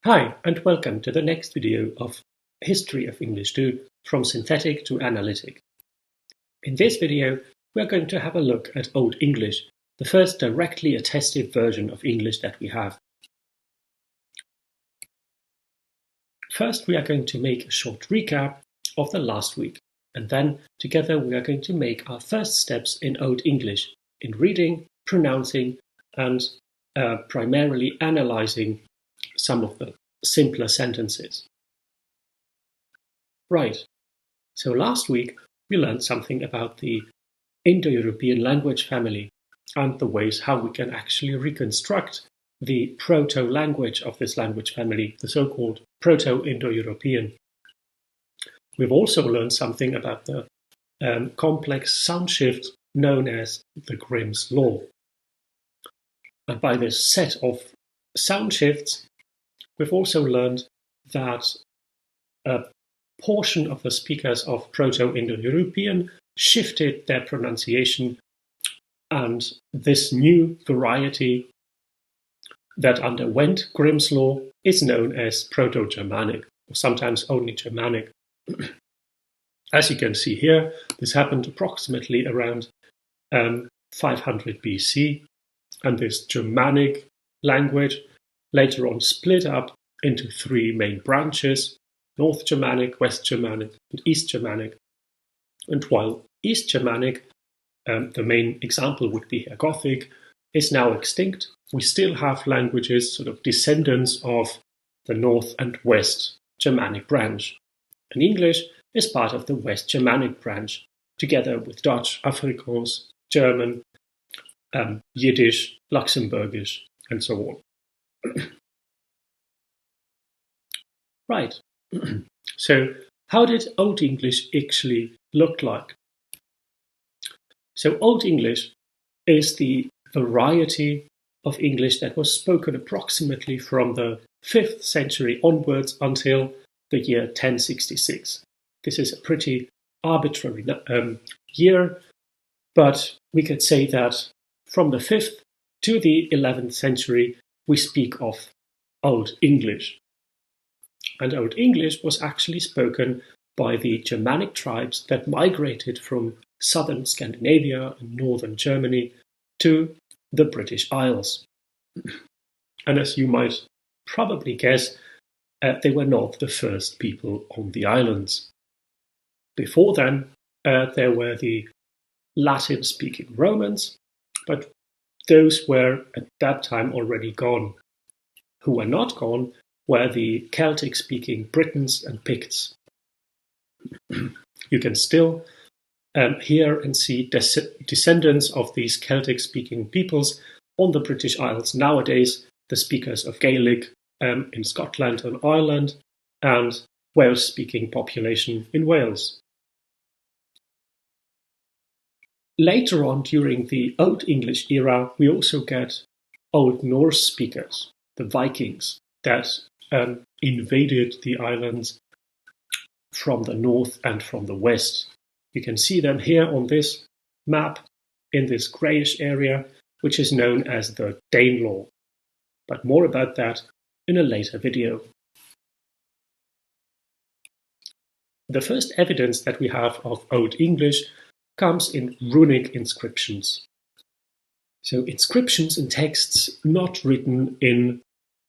Hi, and welcome to the next video of History of English 2, from synthetic to analytic. In this video, we are going to have a look at Old English, the first directly attested version of English that we have. First, we are going to make a short recap of the last week, and then together we are going to make our first steps in Old English, in reading, pronouncing, and primarily analyzing some of the simpler sentences. Right, so last week we learned something about the Indo-European language family and the ways how we can actually reconstruct the proto-language of this language family, the so-called Proto-Indo-European. We've also learned something about the complex sound shift known as the Grimm's law. And by this set of sound shifts, we've also learned that a portion of the speakers of Proto-Indo-European shifted their pronunciation, and this new variety that underwent Grimm's law is known as Proto-Germanic, or sometimes only Germanic. As you can see here, this happened approximately around 500 BC, and this Germanic language later on split up into three main branches: North Germanic, West Germanic, and East Germanic. And while East Germanic, the main example would be here Gothic, is now extinct, we still have languages, sort of descendants of the North and West Germanic branch. And English is part of the West Germanic branch, together with Dutch, Afrikaans, German, Yiddish, Luxembourgish, and so on. Right. So how did Old English actually look like? So Old English is the variety of English that was spoken approximately from the 5th century onwards until the year 1066. This is a pretty arbitrary year, but we could say that from the 5th to the 11th century we speak of Old English. And Old English was actually spoken by the Germanic tribes that migrated from southern Scandinavia and northern Germany to the British Isles. And as you might probably guess, they were not the first people on the islands. Before then, there were the Latin-speaking Romans, but those were at that time already gone. Who were not gone were the Celtic-speaking Britons and Picts. You can still hear and see descendants of these Celtic-speaking peoples on the British Isles nowadays, the speakers of Gaelic in Scotland and Ireland, and Welsh-speaking population in Wales. Later on, during the Old English era, we also get Old Norse speakers, the Vikings, that invaded the islands from the north and from the west. You can see them here on this map in this grayish area, which is known as the Danelaw. But more about that in a later video. The first evidence that we have of Old English comes in runic inscriptions. So inscriptions in texts not written in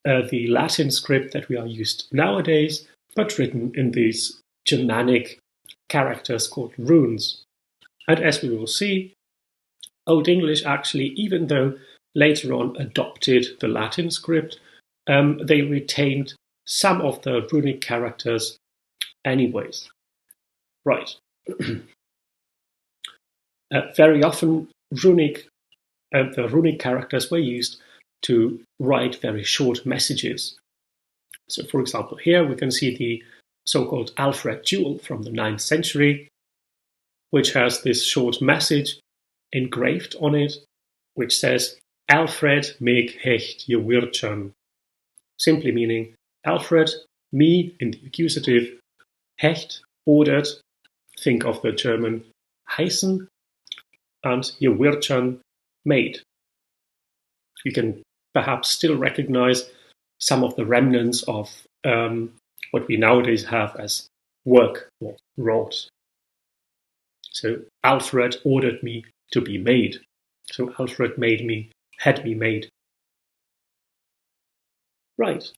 the Latin script that we are used nowadays, but written in these Germanic characters called runes. And as we will see, Old English actually, even though later on adopted the Latin script, they retained some of the runic characters anyways. Right. Very often the runic characters were used to write very short messages. So for example, here we can see the so-called Alfred Jewel from the 9th century, which has this short message engraved on it, which says, Alfred meg hecht je wirtschan. Simply meaning, Alfred, me in the accusative, hecht, ordered, think of the German heißen, and je wirtschan, made. You can perhaps still recognize some of the remnants of what we nowadays have as work or wrought. So Alfred ordered me to be made. So Alfred made me, had me made. Right.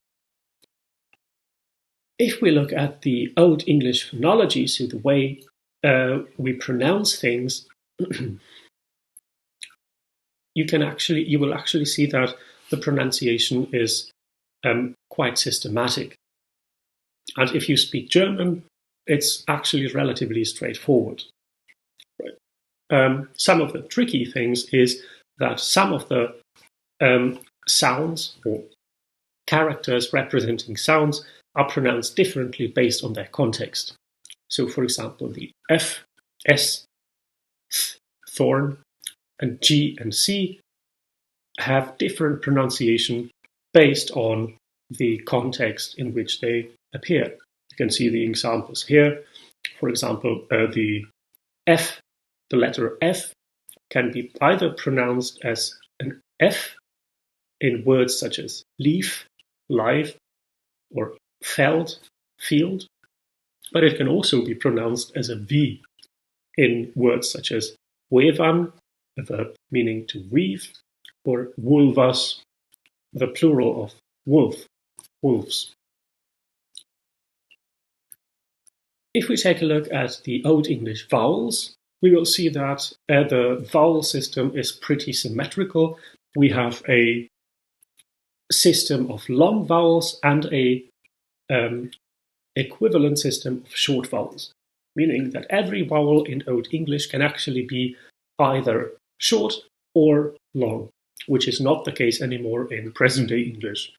If we look at the Old English phonology, so the way we pronounce things, you will actually see that the pronunciation is quite systematic. And if you speak German, it's actually relatively straightforward. Right. Some of the tricky things is that some of the sounds or characters representing sounds are pronounced differently based on their context. So, for example, the F, S, th, thorn, and G and C have different pronunciation based on the context in which they appear. You can see the examples here. For example, the F, the letter F, can be either pronounced as an F in words such as leaf, live, or feld, field, but it can also be pronounced as a V in words such as wevan, a verb meaning to weave, or vulvas, the plural of wolf, wolves. If we take a look at the Old English vowels, we will see that the vowel system is pretty symmetrical. We have a system of long vowels and a equivalent system of short vowels, meaning that every vowel in Old English can actually be either short or long, which is not the case anymore in present-day English.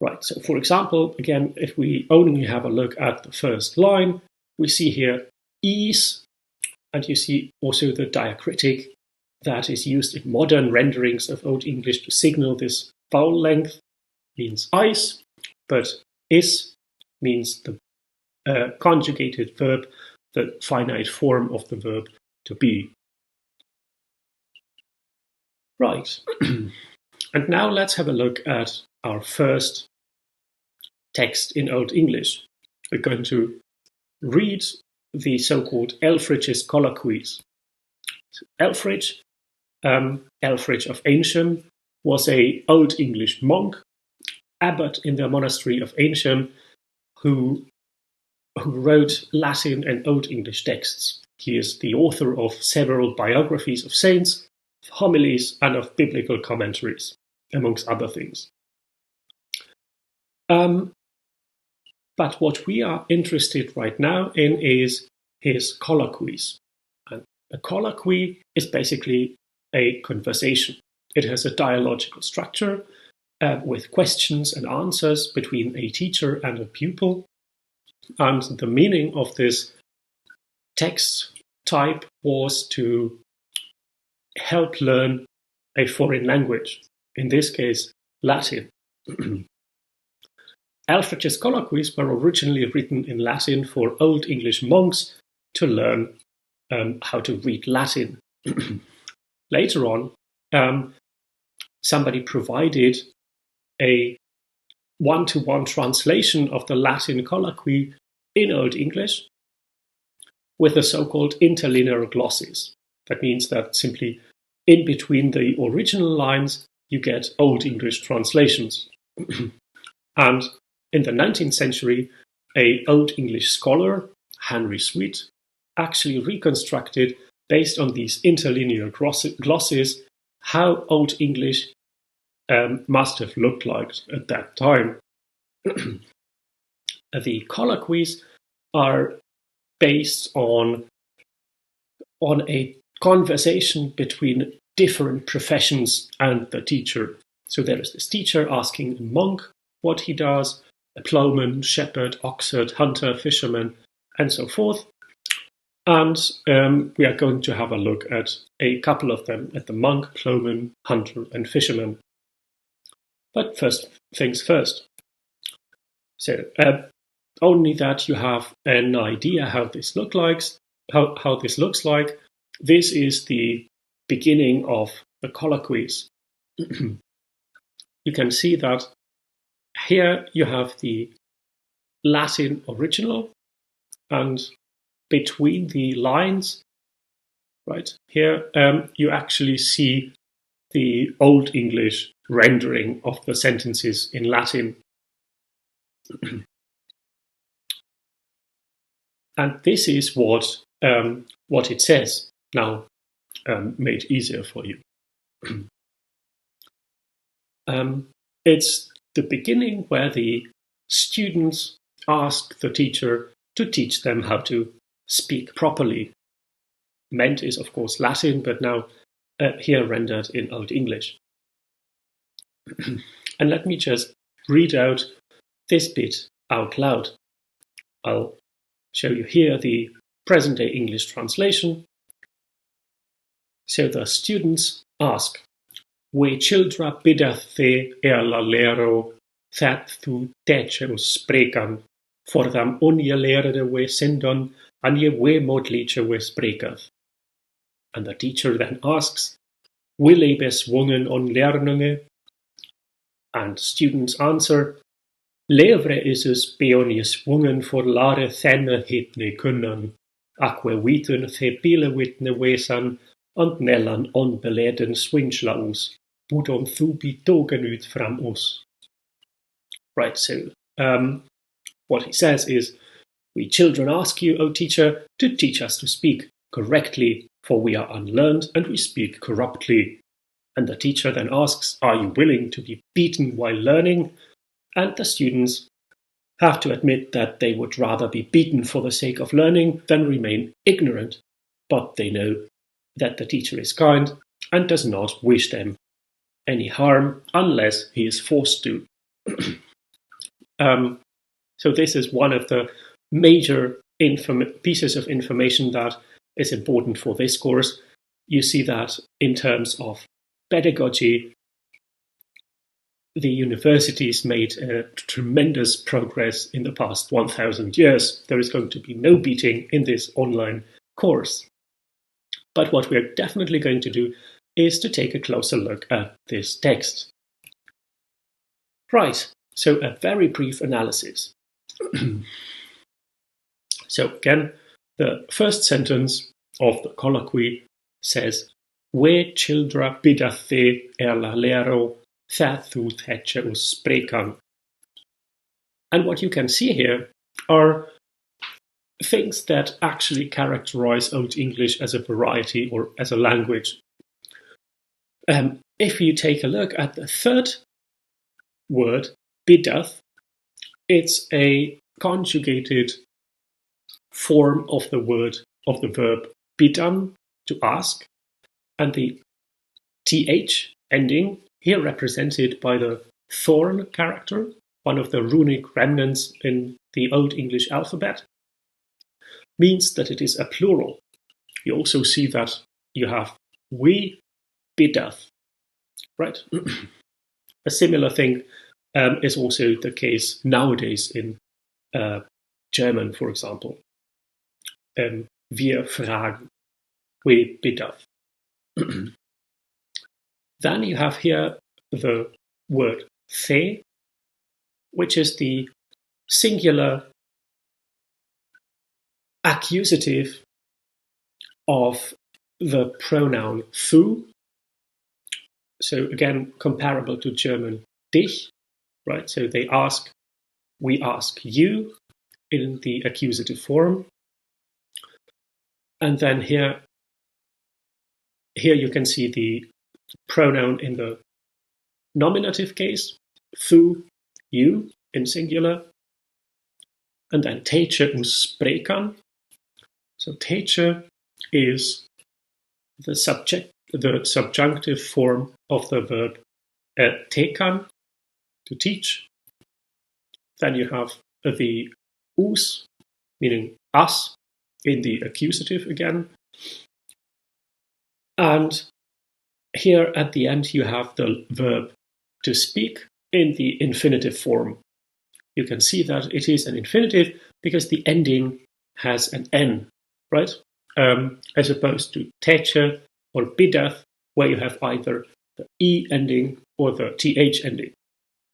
Right, so for example, again, if we only have a look at the first line, we see here ease, and you see also the diacritic that is used in modern renderings of Old English to signal this vowel length, means ice, but is means the conjugated verb, the finite form of the verb to be. Right, and now let's have a look at our first text in Old English. We're going to read the so-called Ælfric's Colloquies. So Ælfric, Ælfric of Eynsham, was an Old English monk, abbot in the monastery of Eynsham, who wrote Latin and Old English texts. He is the author of several biographies of saints, of homilies, and of biblical commentaries, amongst other things. But what we are interested right now in is his colloquies. And a colloquy is basically a conversation. It has a dialogical structure with questions and answers between a teacher and a pupil. And the meaning of this text type was to help learn a foreign language, in this case, Latin. Ælfric's Colloquies were originally written in Latin for Old English monks to learn how to read Latin. Later on, somebody provided a one-to-one translation of the Latin colloquy in Old English with the so-called interlinear glosses. That means that simply in between the original lines, you get Old English translations. And in the 19th century, an Old English scholar, Henry Sweet, actually reconstructed, based on these interlinear glosses, how Old English must have looked like at that time. The colloquies are based on a conversation between different professions and the teacher. So there is this teacher asking a monk what he does, a plowman, shepherd, oxherd, hunter, fisherman, and so forth. And we are going to have a look at a couple of them, at the monk, plowman, hunter, and fisherman. But first things first. So only that you have an idea how this looks like. This is the beginning of the colloquies. you can see that here you have the Latin original, and between the lines, right here, you actually see the Old English rendering of the sentences in Latin. And this is what it says, now made easier for you. It's the beginning where the students ask the teacher to teach them how to speak properly. Meant is, of course, Latin, but now here rendered in Old English. And let me just read out this bit out loud. I'll show you here the present-day English translation. So the students ask, "We childra bidath the la lero that thu techo sprekan, for them onje lerede we sindon, and je we modliche we spreketh." And the teacher then asks, "Will ye be swungen on lernunge?" And students answer, "Levre is es beon je swungen for lare thenne hitne kunnen, aque witen the pile witne wesan, and nellan onbeleden swingslaus, budon thubi togen ut fram us." Right, so what he says is, "We children ask you, O teacher, to teach us to speak correctly, for we are unlearned and we speak corruptly." And the teacher then asks, "Are you willing to be beaten while learning?" And the students have to admit that they would rather be beaten for the sake of learning than remain ignorant. But they know that the teacher is kind and does not wish them any harm unless he is forced to. So this is one of the major pieces of information that is important for this course. You see that in terms of pedagogy, the universities made tremendous progress in the past 1,000 years. There is going to be no beating in this online course. But what we're definitely going to do is to take a closer look at this text. Right, so a very brief analysis. So again, the first sentence of the colloquy says, "We childra bidath the la lero that thu theche us sprekan." And what you can see here are things that actually characterize Old English as a variety or as a language. If you take a look at the third word, bidath, it's a conjugated form of the verb bidan, to ask, and the th ending, here represented by the thorn character, one of the runic remnants in the Old English alphabet, means that it is a plural. You also see that you have we bidath, right? A similar thing is also the case nowadays in German, for example. Wir fragen, we bidath. Then you have here the word the, which is the singular accusative of the pronoun thu. So again, comparable to German dich, right? So they ask, we ask you in the accusative form. And then here you can see the pronoun in the nominative case, thu, you, in singular. And then teche us sprekan. So teche is the subjunctive form of the verb tekan, to teach. Then you have the us, meaning us, in the accusative again. And here at the end you have the verb to speak in the infinitive form. You can see that it is an infinitive because the ending has an n, right? As opposed to teche or bidath, where you have either the e ending or the th ending.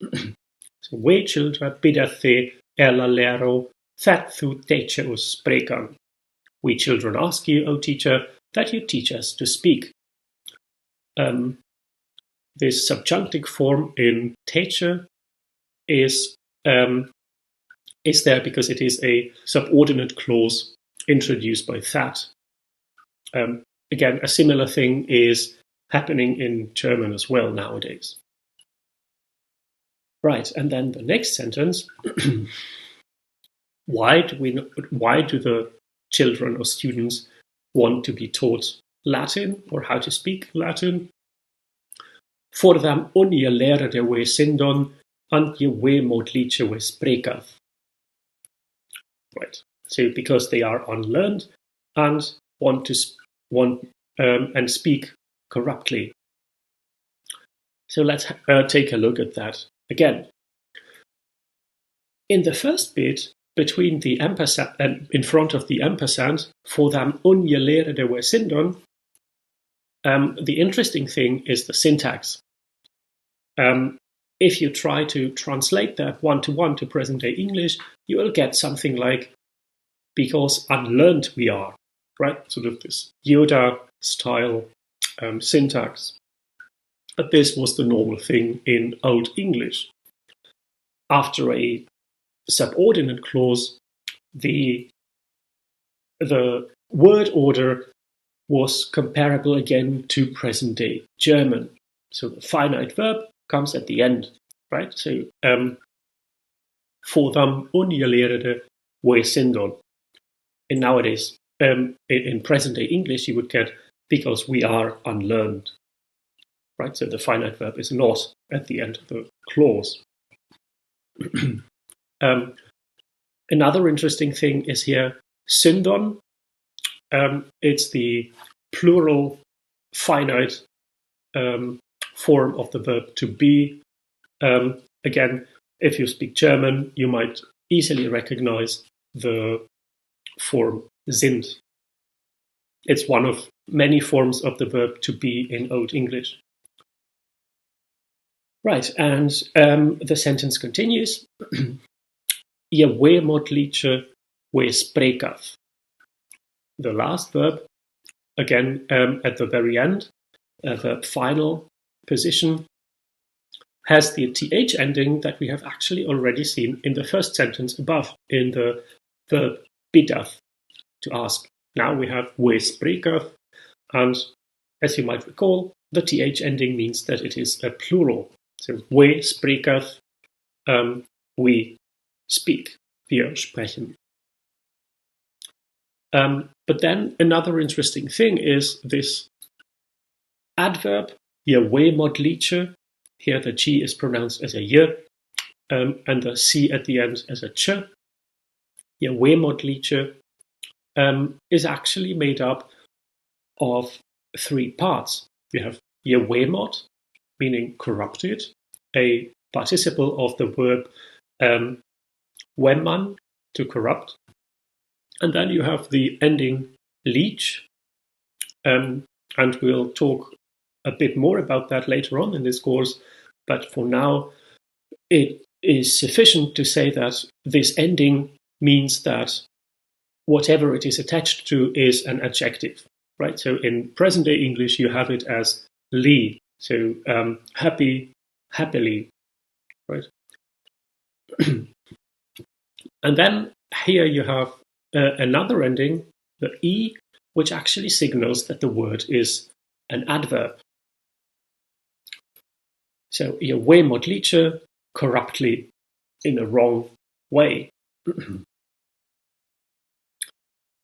So, we children bideth thee, ella lero, that thu teacher us sprekan. We children ask you, O teacher, that you teach us to speak. This subjunctive form in teacher is there because it is a subordinate clause introduced by that. Again, a similar thing is happening in German as well nowadays. Right, and then the next sentence. Why do the children or students want to be taught Latin or how to speak Latin? For them onjelærede we syndon and je we modliche we spreketh. Right. So because they are unlearned and want and speak corruptly. So let's take a look at that again. In the first bit, between the ampersand and in front of the ampersand, for them onjelærede we syndon, the interesting thing is the syntax. If you try to translate that one-to-one to present-day English, you will get something like, because unlearned we are, right? Sort of this Yoda-style syntax. But this was the normal thing in Old English. After a subordinate clause, the word order was comparable again to present-day German. So the finite verb comes at the end, right? So for them onjelærede we syndon. And nowadays, in present-day English, you would get because we are unlearned, right? So the finite verb is not at the end of the clause. Another interesting thing is here syndon. It's the plural finite form of the verb to be. Again, if you speak German, you might easily recognize the form sind. It's one of many forms of the verb to be in Old English. Right, and the sentence continues. Je we modliche we spreketh. The last verb, again at the very end, the final position, has the th ending that we have actually already seen in the first sentence above, in the verb bideth, to ask. Now we have we spreketh, and as you might recall, the th ending means that it is a plural. So we spreketh, we speak, wir sprechen. But then another interesting thing is this adverb, je we modliche. Here the G is pronounced as a y, and the C at the end as a ch. Je we modliche is actually made up of three parts. We have je we mod, meaning corrupted, a participle of the verb wemman, to corrupt. And then you have the ending leech, and we'll talk a bit more about that later on in this course. But for now, it is sufficient to say that this ending means that whatever it is attached to is an adjective, right? So in present-day English, you have it as ly, so happy, happily, right? And then here you have another ending, the e, which actually signals that the word is an adverb. So je we modliche, corruptly, in a wrong way.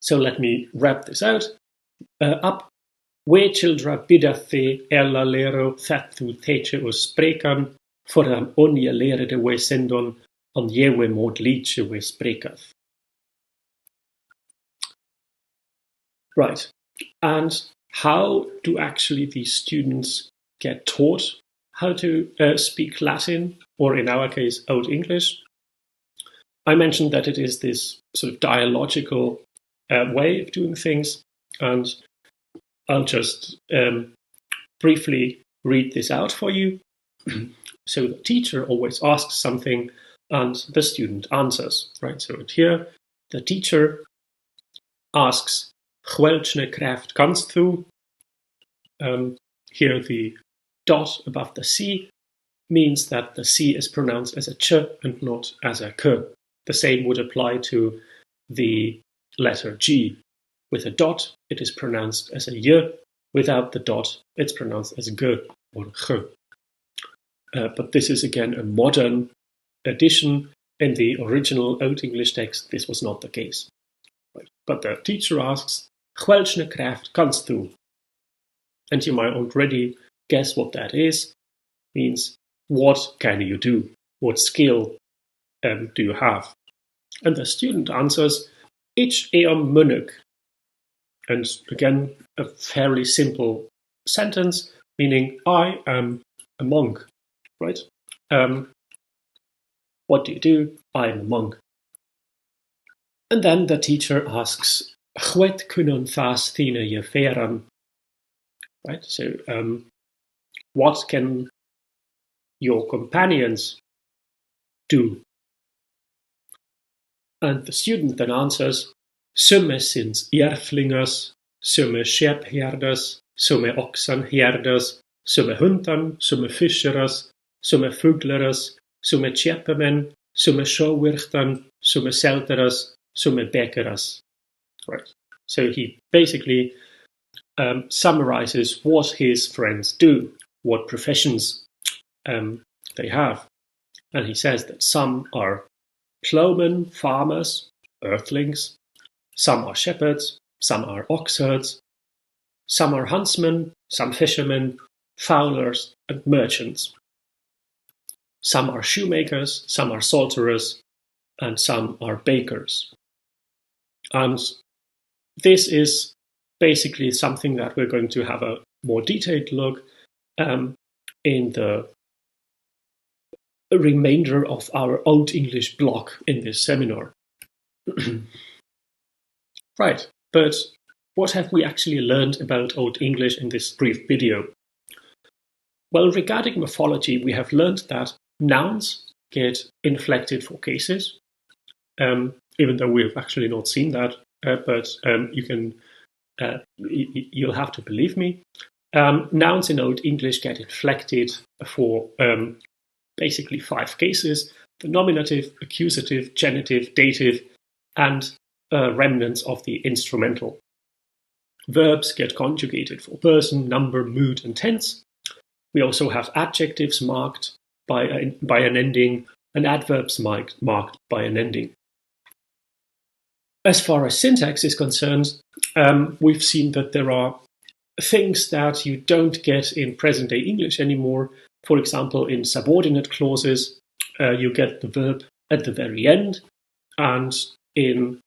So let me wrap this up. We children bideth thee, ella lero, that thu teacher us sprekan, for am onjelærede we syndon, and je we modliche we spreketh. Right, and how do actually these students get taught how to speak Latin, or in our case, Old English? I mentioned that it is this sort of dialogical way of doing things, and I'll just briefly read this out for you. So the teacher always asks something and the student answers, right? So here the teacher asks, "Welche Kraft kannst du?" Here the dot above the C means that the C is pronounced as a ch and not as a k. The same would apply to the letter G. With a dot, it is pronounced as a y. Without the dot, it's pronounced as g or ch. But this is again a modern addition. In the original Old English text, this was not the case. Right. But the teacher asks, "Welche Kraft kannst du?" And you might already guess what that is. Means, what can you do? What skill do you have? And the student answers, "Ich am munnik." And again, a fairly simple sentence, meaning I am a monk, right? What do you do? I am a monk. And then the teacher asks, "Wat kunnen fas thine je feren?" Right? So, what can your companions do? And the student then answers, "Somme sind Ælflingers, somme skepherders, somme oxenherders, somme huntern, somme fischers, somme fugleres, somme tjeppemen, somme sjøwirtern, somme selteres, somme bekkeres." Right. So he basically summarizes what his friends do, what professions they have. And he says that some are plowmen, farmers, earthlings, some are shepherds, some are oxherds, some are huntsmen, some fishermen, fowlers, and merchants. Some are shoemakers, some are salterers, and some are bakers. And this is basically something that we're going to have a more detailed look in the remainder of our Old English block in this seminar. Right, but what have we actually learned about Old English in this brief video? Well, regarding morphology, we have learned that nouns get inflected for cases, even though we have actually not seen that, but you'll have to believe me. Nouns in Old English get inflected for basically 5 cases: the nominative, accusative, genitive, dative, and remnants of the instrumental. Verbs get conjugated for person, number, mood, and tense. We also have adjectives marked by an ending and adverbs marked by an ending. As far as syntax is concerned, we've seen that there are things that you don't get in present-day English anymore. For example, in subordinate clauses, you get the verb at the very end, and in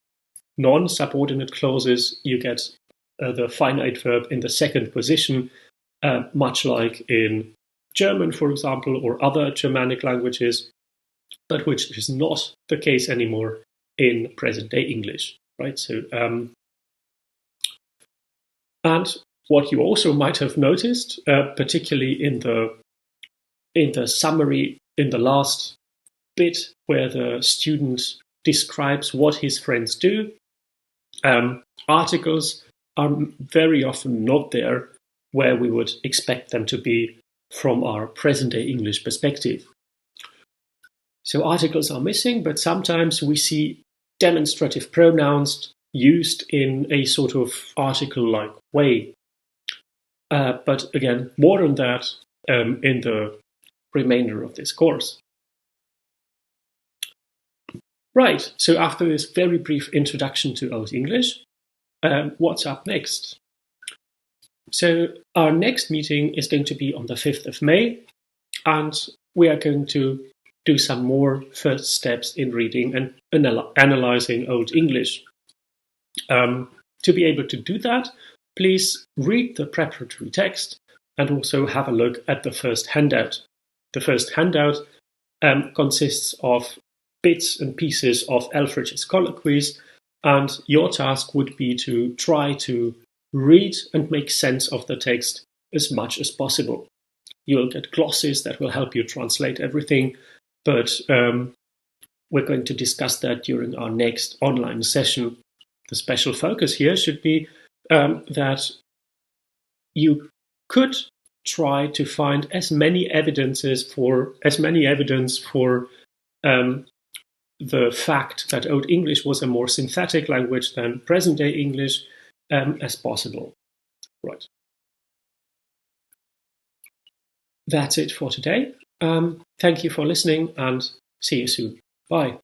non-subordinate clauses, you get the finite verb in the second position, much like in German, for example, or other Germanic languages, but which is not the case anymore in present-day English, right? So, and what you also might have noticed, particularly in the summary in the last bit where the student describes what his friends do, articles are very often not there where we would expect them to be from our present-day English perspective. So articles are missing, but sometimes we see demonstrative pronouns used in a sort of article-like way. But again, more on that in the remainder of this course. Right, so after this very brief introduction to Old English, what's up next? So our next meeting is going to be on the 5th of May, and we are going to do some more first steps in reading and analyzing Old English. To be able to do that, please read the preparatory text and also have a look at the first handout. The first handout consists of bits and pieces of Ælfric's Colloquies, and your task would be to try to read and make sense of the text as much as possible. You'll get glosses that will help you translate everything, but we're going to discuss that during our next online session. The special focus here should be that you could try to find as many evidence for the fact that Old English was a more synthetic language than present-day English as possible. Right. That's it for today. Thank you for listening and see you soon. Bye.